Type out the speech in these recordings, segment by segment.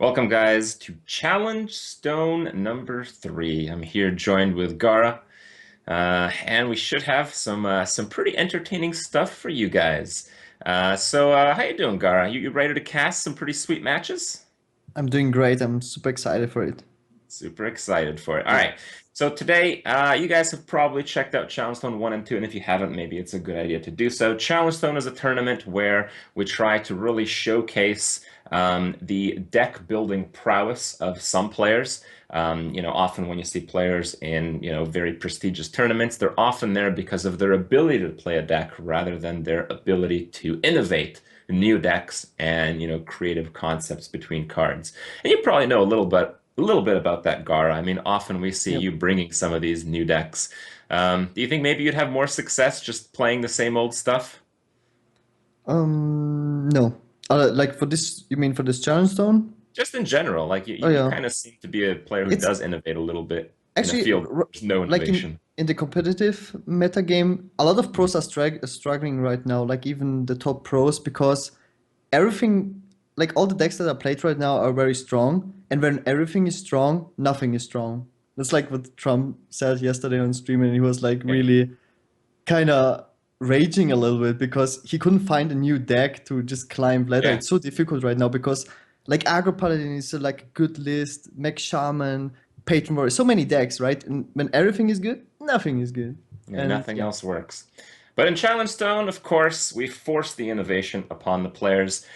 Welcome, guys, to Challengestone number 3. I'm here joined with Gara, and we should have some pretty entertaining stuff for you guys. How you doing, Gara? You ready to cast some pretty sweet matches? I'm doing great. I'm super excited for it. Super excited for it. All Yeah. right. So today, you guys have probably checked out Challengestone 1 and 2, and if you haven't, maybe it's a good idea to do so. Challengestone is a tournament where we try to really showcase the deck building prowess of some players. Often when you see players in, very prestigious tournaments, they're often there because of their ability to play a deck rather than their ability to innovate new decks and, creative concepts between cards. And you probably know a little bit about that, Gara. I mean, often we see Yep. you bringing some of these new decks. Do you think maybe you'd have more success just playing the same old stuff? No. Like for this, you mean for this challenge stone? Just in general, like you, Oh you yeah. kind of seem to be a player who It's does innovate a little bit in a actually field where there's no like in innovation. in the competitive meta game, a lot of pros are struggling right now. Like even the top pros, because everything, like all the decks that are played right now, are very strong. And when everything is strong, nothing is strong. That's like what Trump said yesterday on stream, and he was like Yeah. really kind of raging a little bit because he couldn't find a new deck to just climb ladder. Yeah. It's so difficult right now because like Agro Paladin is like a good list, Mech Shaman, Patron Warrior, so many decks, right? And when everything is good, nothing is good. Yeah, And nothing yeah, else works. But in Challenge Stone, of course, we force the innovation upon the players.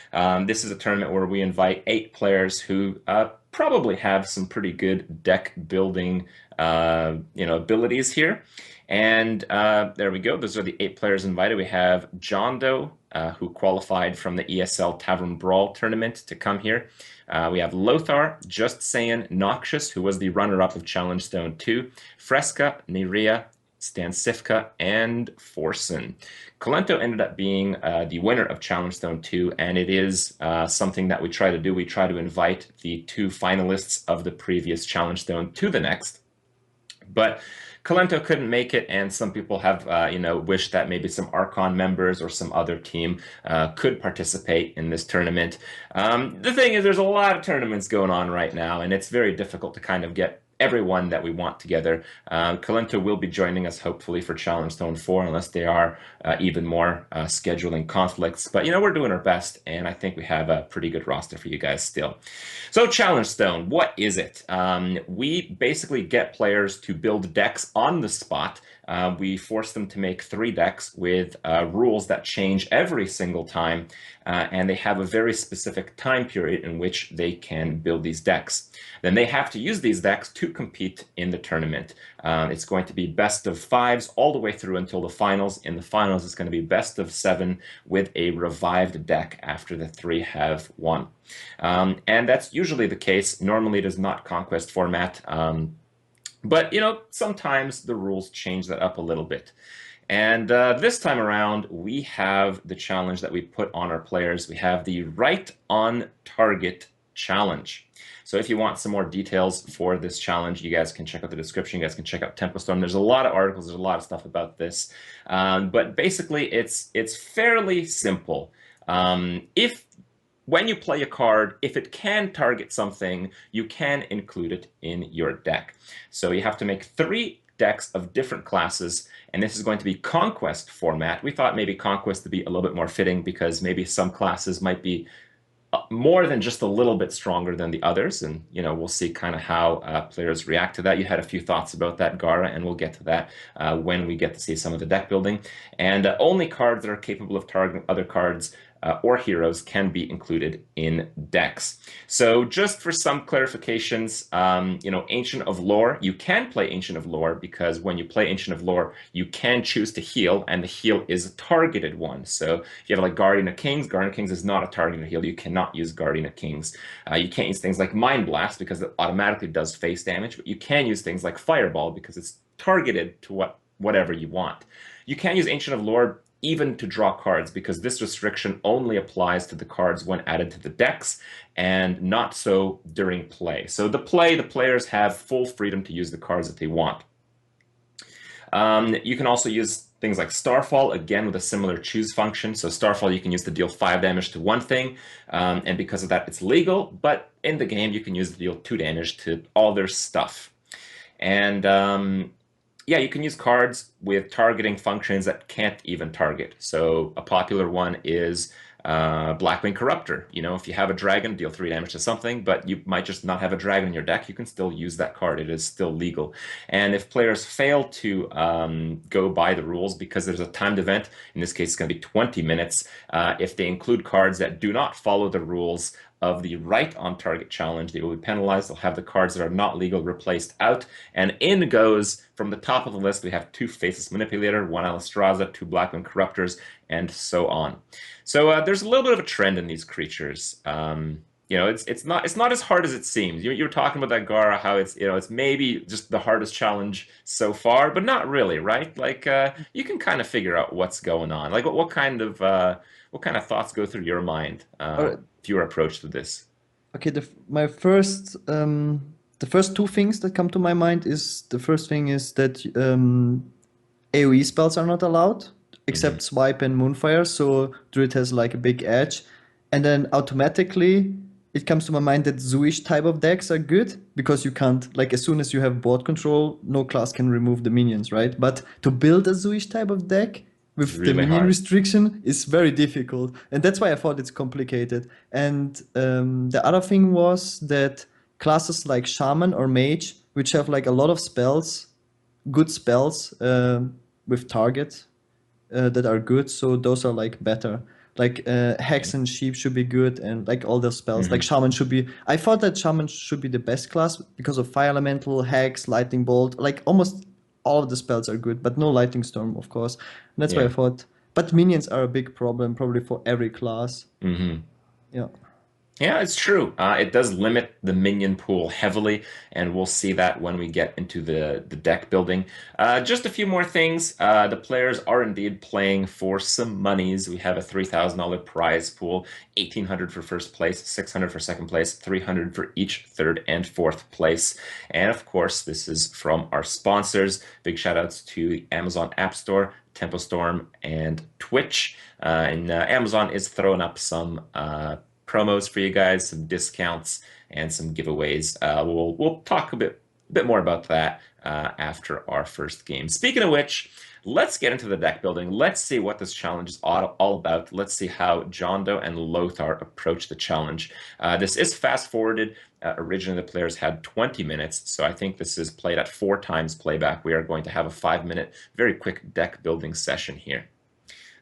This is a tournament where we invite 8 players who probably have some pretty good deck building, abilities here. And there we go. Those are the 8 players invited. We have Jondo, who qualified from the ESL Tavern Brawl tournament to come here. We have Lothar, Just Saying, Noxious, who was the runner-up of Challenge Stone 2, Fresca, Nerea, Stan Sifka, and Forsen. Colento ended up being the winner of Challenge Stone 2, and it is something that we try to do. We try to invite the 2 finalists of the previous Challenge Stone to the next. But Colento couldn't make it, and some people have, wished that maybe some Archon members or some other team could participate in this tournament. The thing is, there's a lot of tournaments going on right now, and it's very difficult to kind of get everyone that we want together. Colento will be joining us hopefully for Challenge Stone 4, unless they are even more scheduling conflicts. But, we're doing our best, and I think we have a pretty good roster for you guys still. So Challenge Stone, what is it? We basically get players to build decks on the spot. We force them to make 3 decks with rules that change every single time, and they have a very specific time period in which they can build these decks. Then they have to use these decks to compete in the tournament. It's going to be best of 5s all the way through until the finals. In the finals, it's going to be best of 7 with a revived deck after the 3 have won. And that's usually the case. Normally, it is not conquest format. But, sometimes the rules change that up a little bit. And this time around, we have the challenge that we put on our players. We have the right on target challenge. So if you want some more details for this challenge, you guys can check out the description. You guys can check out Tempo Storm. There's a lot of articles. There's a lot of stuff about this. But basically, it's fairly simple. If when you play a card, if it can target something, you can include it in your deck. So you have to make 3 decks of different classes, and this is going to be conquest format. We thought maybe conquest would be a little bit more fitting because maybe some classes might be more than just a little bit stronger than the others, and we'll see kind of how players react to that. You had a few thoughts about that, Gara, and we'll get to that when we get to see some of the deck building. And only cards that are capable of targeting other cards or heroes can be included in decks. So just for some clarifications, Ancient of Lore, you can play Ancient of Lore because when you play Ancient of Lore, you can choose to heal, and the heal is a targeted one. So if you have like Guardian of Kings is not a targeted heal. You cannot use Guardian of Kings. You can't use things like Mind Blast because it automatically does face damage, but you can use things like Fireball because it's targeted to whatever you want. You can use Ancient of Lore even to draw cards, because this restriction only applies to the cards when added to the decks and not so during play. So the players have full freedom to use the cards that they want. You can also use things like Starfall, again with a similar choose function. So Starfall you can use to deal 5 damage to one thing, and because of that it's legal, but in the game, you can use to deal 2 damage to all their stuff. And yeah, you can use cards with targeting functions that can't even target. So a popular one is Blackwing Corruptor. You know, if you have a dragon, deal 3 damage to something, but you might just not have a dragon in your deck, you can still use that card. It is still legal. And if players fail to go by the rules because there's a timed event, in this case it's going to be 20 minutes, if they include cards that do not follow the rules of the right on target challenge, they will be penalized. They'll have the cards that are not legal replaced out. And in goes, from the top of the list, we have 2 Faceless Manipulator, 1 Alistraza, 2 Blackwing Corruptors, and so on. So there's a little bit of a trend in these creatures. You know, it's not as hard as it seems. You were talking about that, Gara, how it's, you know, it's maybe just the hardest challenge so far, but not really, right? Like you can kind of figure out what's going on. Like what kind of thoughts go through your mind Or, with your approach to this? okay, the first two things that come to my mind is the first thing is that AoE spells are not allowed Hmm. except Swipe and Moonfire, so Druid has like a big edge. And then automatically it comes to my mind that Zooish type of decks are good because you can't, like, as soon as you have board control, no class can remove the minions, right? But to build a Zooish type of deck It's with the really minion hard. restriction is very difficult. And that's why I thought it's complicated. And the other thing was that classes like Shaman or Mage, which have like a lot of spells, good spells with target that are good. So those are like better. Like Hex and Sheep should be good, and like all those spells. Like Hmm. Shaman should be. I thought that Shaman should be the best class because of Fire Elemental, Hex, Lightning Bolt. Like almost all of the spells are good, but no Lightning Storm, of course. And that's why I Yeah. thought. But minions are a big problem, probably for every class. Hmm. Yeah. Yeah, it's true. It does limit the minion pool heavily, and we'll see that when we get into the deck building. Just a few more things. The players are indeed playing for some monies. We have a $3,000 prize pool, 1,800 for first place, 600 for second place, 300 for each third and fourth place. And of course, this is from our sponsors. Big shout outs to Amazon App Store, Tempo Storm, and Twitch. And Amazon is throwing up some promos for you guys, some discounts, and some giveaways. We'll talk a bit more about that after our first game. Speaking of which, let's get into the deck building. Let's see what this challenge is all about. Let's see how Jondo and Lothar approach the challenge. This is fast forwarded. Originally, the players had 20 minutes, so I think this is played at 4 times playback. We are going to have a 5-minute, very quick deck building session here.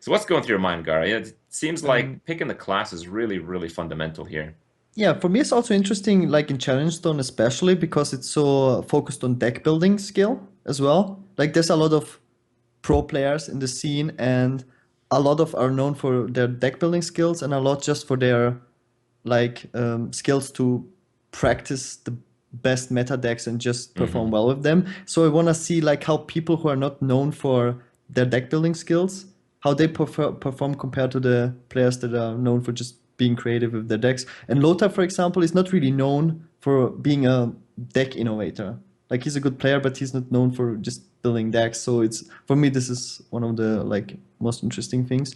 So what's going through your mind, Gara? It seems Um, like picking the class is really, really fundamental here. yeah, for me it's also interesting, like in Challengestone especially, because it's so focused on deck building skill as well. Like there's a lot of pro players in the scene, and a lot of are known for their deck building skills, and a lot just for their like skills to practice the best meta decks and just perform Hmm. well with them. So I want to see like how people who are not known for their deck building skills, how they perform compared to the players that are known for just being creative with their decks. And Lothar, for example, is not really known for being a deck innovator. Like he's a good player, but he's not known for just building decks. So it's for me, this is one of the like most interesting things.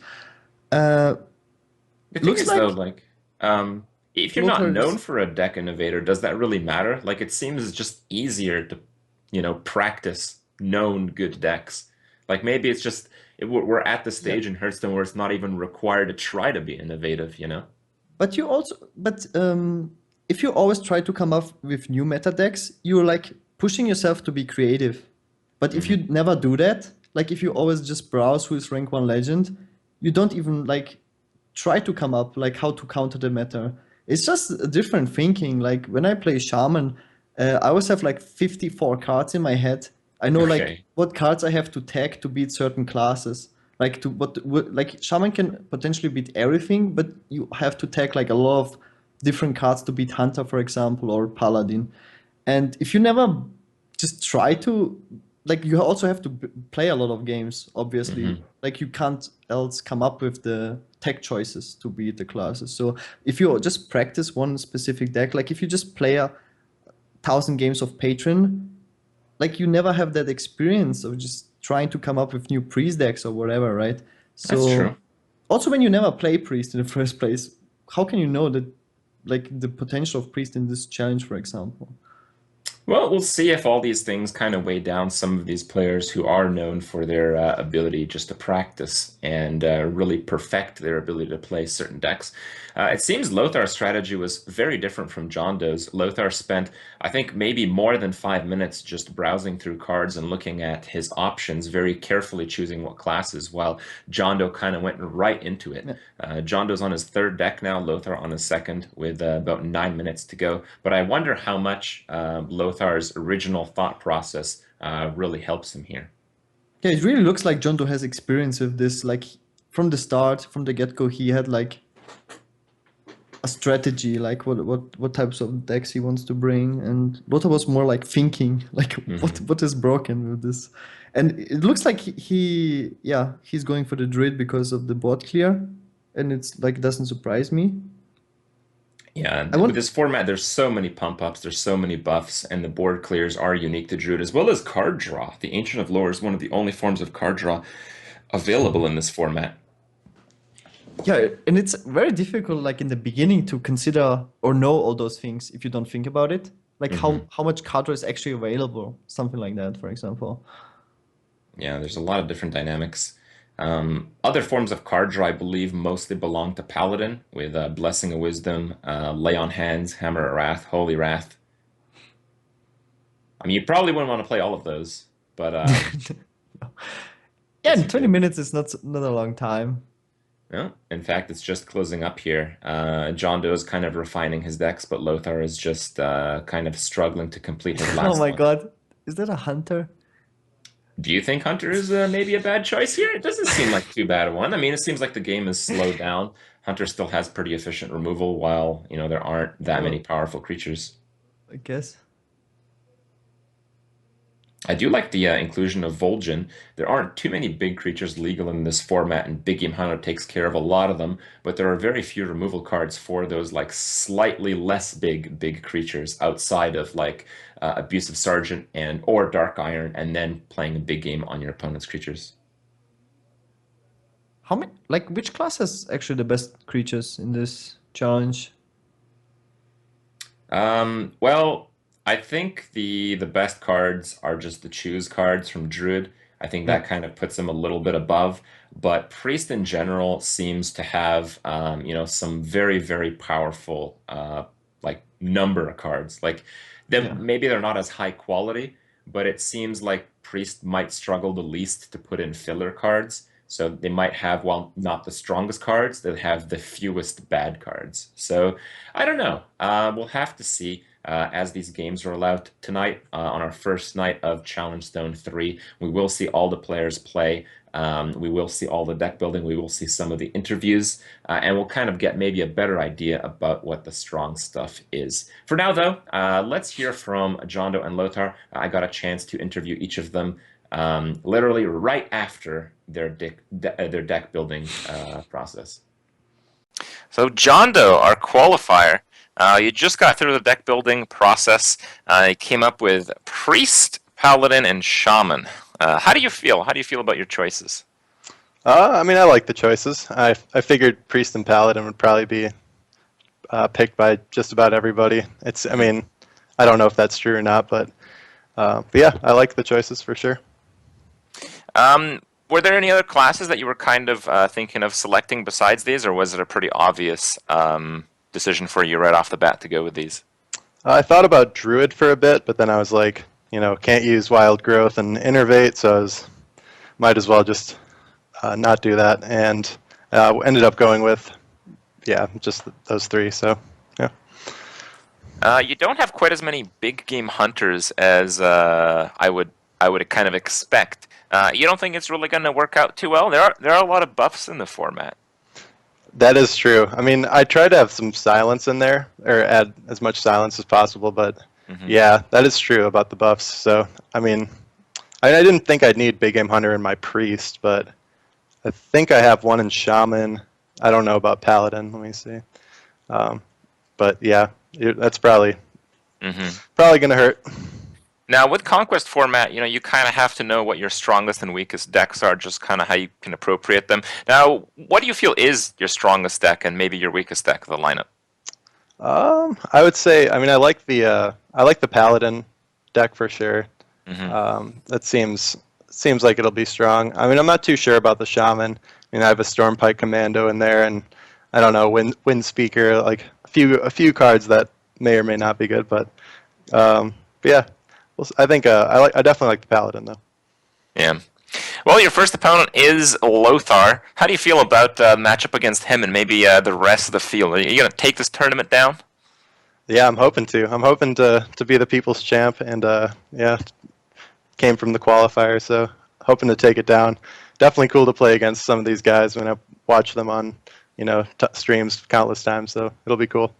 Uh, The thing looks is, though, like like, if you're not Lothar known is. for a deck innovator, does that really matter? Like, it seems just easier to, practice known good decks. Like, maybe it's just we're at the Yeah. stage in Hearthstone where it's not even required to try to be innovative, you know? But if you always try to come up with new meta decks, you're like pushing yourself to be creative. But if you Hmm. never do that, like if you always just browse who is rank one legend, you don't even like try to come up like how to counter the meta. It's just a different thinking. Like when I play Shaman, I always have like 54 cards in my head. I know like Okay. what cards I have to tag to beat certain classes. Like like Shaman can potentially beat everything, but you have to tag like a lot of different cards to beat Hunter, for example, or Paladin. And if you never just try to, like, you also have to play a lot of games, obviously. Hmm. Like, you can't else come up with the tech choices to beat the classes. So if you just practice one specific deck, like if you just play 1,000 games of Patron, like you never have that experience of just trying to come up with new priest decks or whatever, right? That's true. So also when you never play priest in the first place, how can you know that like the potential of Priest in this challenge, for example. Well, we'll see if all these things kind of weigh down some of these players who are known for their ability just to practice and really perfect their ability to play certain decks. It seems Lothar's strategy was very different from Jondo's. Lothar spent, I think, maybe more than 5 minutes just browsing through cards and looking at his options, very carefully choosing what classes, while Jondo kind of went right into it. Yeah. Jondo's on his third deck now, Lothar on his second, with about 9 minutes to go. But I wonder how much Lothar's original thought process really helps him here. Yeah, it really looks like Jondo has experience with this. Like from the start, from the get-go, he had like a strategy, like what types of decks he wants to bring, and Lothar was more like thinking, like what is broken with this, and it looks like he's going for the Druid because of the board clear, and it's like doesn't surprise me. Yeah, I with want this format, there's so many pump ups, there's so many buffs, and the board clears are unique to Druid, as well as card draw. The Ancient of Lore is one of the only forms of card draw available in this format. Yeah, and it's very difficult, like in the beginning, to consider or know all those things if you don't think about it. Like how much card draw is actually available, something like that, for example. Yeah, there's a lot of different dynamics. Other forms of card draw, I believe, mostly belong to Paladin, with Blessing of Wisdom, Lay on Hands, Hammer of Wrath, Holy Wrath. I mean, you probably wouldn't want to play all of those, but Yeah, guess and you 20 could. minutes is not a long time. No, in fact, it's just closing up here. Jondo is kind of refining his decks, but Lothar is just kind of struggling to complete his Oh last my one. God, is that a hunter? Do you think Hunter is maybe a bad choice here? It doesn't seem like too bad a one. I mean, it seems like the game is slowed down. Hunter still has pretty efficient removal, while, there aren't that many Well, powerful creatures. I guess. I do like the inclusion of Vol'jin. There aren't too many big creatures legal in this format, and Big Game Hunter takes care of a lot of them, but there are very few removal cards for those like slightly less big creatures outside of like Abusive Sergeant and or Dark Iron, and then playing a big game on your opponent's creatures. How many, like, which class has actually the best creatures in this challenge? Well, I think the best cards are just the choose cards from Druid. I think Yeah, that kind of puts them a little bit above, but Priest in general seems to have some very powerful like number of cards. Like them yeah, maybe they're not as high quality, but it seems like Priest might struggle the least to put in filler cards. So they might have, while not the strongest cards, they have the fewest bad cards. So I don't know. We'll have to see as these games roll out tonight on our first night of Challengestone 3. We will see all the players play. We will see all the deck building. We will see some of the interviews, and we'll kind of get maybe a better idea about what the strong stuff is. For now, though, let's hear from Jondo and Lothar. I got a chance to interview each of them literally right after their deck building process. So Jondo, our qualifier, you just got through the deck building process. You came up with Priest, Paladin, and Shaman. How do you feel? How do you feel about your choices? I mean, I like the choices. I figured Priest and Paladin would probably be picked by just about everybody. I mean, I don't know if that's true or not, but yeah, I like the choices for sure. Were there any other classes that you were kind of thinking of selecting besides these, or was it a pretty obvious decision for you right off the bat to go with these? I thought about Druid for a bit, but then I was like, can't use Wild Growth and Innervate, so might as well just not do that, and ended up going with, just those three, so yeah. You don't have quite as many big game hunters as I would kind of expect. You don't think it's really going to work out too well? There are a lot of buffs in the format. That is true. I mean, I try to have some silence in there, or add as much silence as possible, but yeah, that is true about the buffs. So, I mean, I didn't think I'd need Big Game Hunter in my Priest, but I think I have one in Shaman. I don't know about Paladin. Let me see. But yeah, that's probably going to hurt. Now, with Conquest format, you kind of have to know what your strongest and weakest decks are, just kind of how you can appropriate them. Now, what do you feel is your strongest deck and maybe your weakest deck of the lineup? I would say, I mean, I like the Paladin deck for sure. That seems like it'll be strong. I mean, I'm not too sure about the Shaman. I mean, I have a Stormpike Commando in there, and I don't know, Wind Speaker, like a few cards that may or may not be good, but yeah, I think I definitely like the Paladin though. Yeah. Well, your first opponent is Lothar. How do you feel about matchup against him and maybe the rest of the field? Are you going to take this tournament down? Yeah, I'm hoping to. I'm hoping to be the people's champ, and yeah, came from the qualifier, so hoping to take it down. Definitely cool to play against some of these guys when I watch them on, streams countless times. So it'll be cool.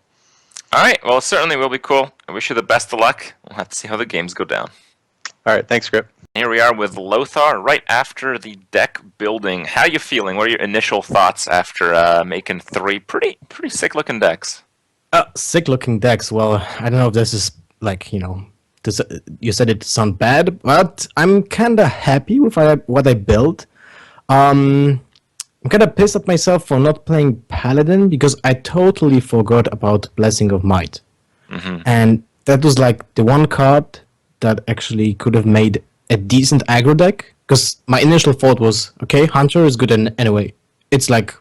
All right. Well, it certainly will be cool. I wish you the best of luck. We'll have to see how the games go down. All right, thanks, Grip. Here we are with Lothar right after the deck building. How are you feeling? What are your initial thoughts after making three pretty sick looking decks? Sick looking decks. Well, I don't know if this is like, this, you said it sound bad, but I'm kind of happy with what I built. I'm kind of pissed at myself for not playing Paladin because I totally forgot about Blessing of Might. And that was like the one card that actually could have made a decent aggro deck. Because my initial thought was, okay, Hunter is good anyway. It's like,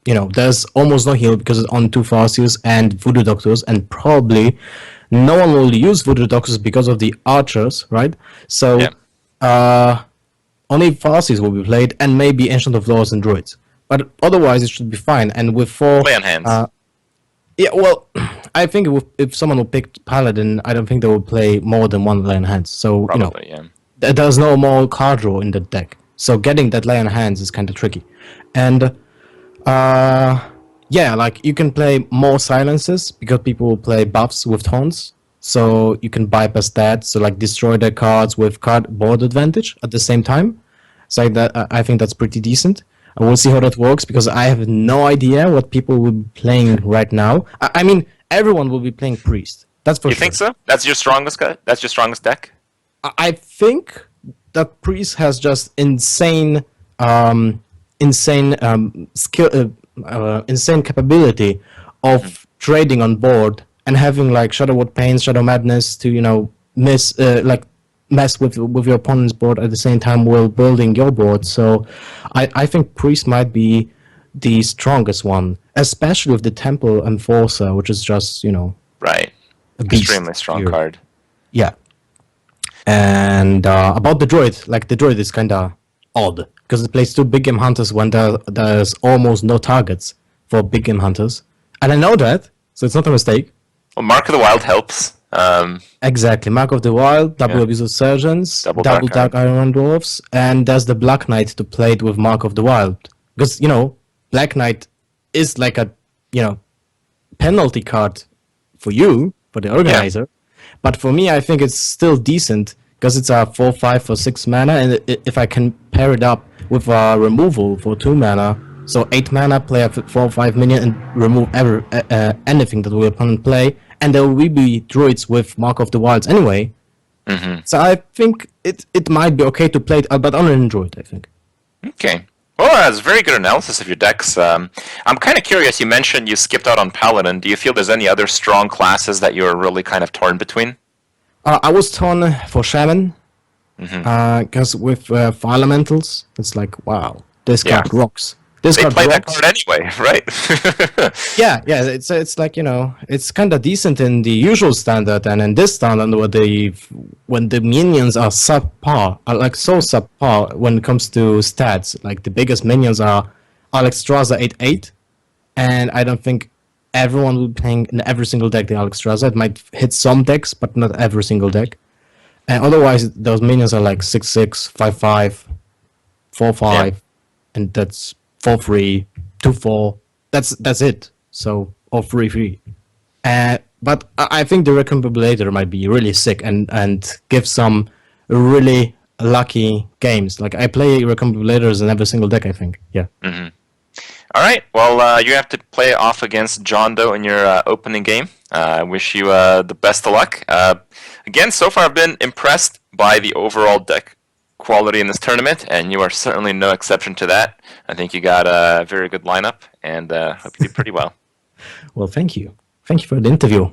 there's almost no heal because it's on 2 Farseers and Voodoo Doctors, and probably no one will use Voodoo Doctors because of the archers, right? So, only Farseers will be played, and maybe Ancient of Laws and Druids. But otherwise, it should be fine. And with 4... Play on hands. Yeah, well, I think if someone will pick Paladin, I don't think they will play more than one Lay on Hands. So, Probably, yeah. There's no more card draw in the deck. So getting that Lay on Hands is kind of tricky. And, yeah, like, you can play more silences because people will play buffs with taunts. So you can bypass that. So, like, destroy their cards with card board advantage at the same time. So I think that's pretty decent. I will see how that works because I have no idea what people will be playing right now. I mean, everyone will be playing Priest. That's for sure. You think so? That's your strongest That's your strongest deck? I think that Priest has just insane skill, insane capability of trading on board and having like Shadow Word Pains, Shadow Madness to mess with your opponent's board at the same time while building your board. So I think Priest might be the strongest one, especially with the Temple Enforcer, which is just, Right. a beast Extremely strong here. card. Yeah. And about the Druid, like the Druid is kind of odd because it plays 2 big game hunters when there's almost no targets for big game hunters. And I know that, so it's not a mistake. Well, Mark of the Wild helps. Exactly, Mark of the Wild, double Abuse of Surgeons, Double double Dark Dark Iron Dwarfs, and there's the Black Knight to play it with Mark of the Wild. Because, Black Knight is like a, penalty card for you, for the organizer. But for me, I think it's still decent because it's a 4/5 for 6 mana, and if I can pair it up with a removal for 2 mana, so 8 mana, play a 4/5 minion and remove anything that the opponent play. And there will be druids with Mark of the Wilds anyway. So I think it might be okay to play it, but only in druid, I think. Okay. Well, that's very good analysis of your decks. I'm kind of curious. You mentioned you skipped out on Paladin. Do you feel there's any other strong classes that you're really kind of torn between? I was torn for Shaman. Because with Fire Elementals, it's like, wow, this card rocks. This They card play that rocks. card anyway, right? Yeah, it's like, it's kind of decent in the usual standard, and in this standard when the minions are subpar, are like so subpar when it comes to stats. Like the biggest minions are Alexstrasza 8/8, and I don't think everyone will be playing in every single deck the Alexstrasza. It might hit some decks, but not every single deck. And otherwise, those minions are like 6/6, 5/5, 4/5, and that's 4/3, 2/4. That's it. So, or 3/3. But I think the Recombobulator might be really sick and give some really lucky games. Like I play Recombobulators in every single deck, I think. Yeah. All right. Well, you have to play off against Jondo in your opening game. I wish you the best of luck. Again, so far I've been impressed by the overall deck quality in this tournament, and you are certainly no exception to that. I think you got a very good lineup, and hope you do pretty well. Well, thank you. Thank you for the interview.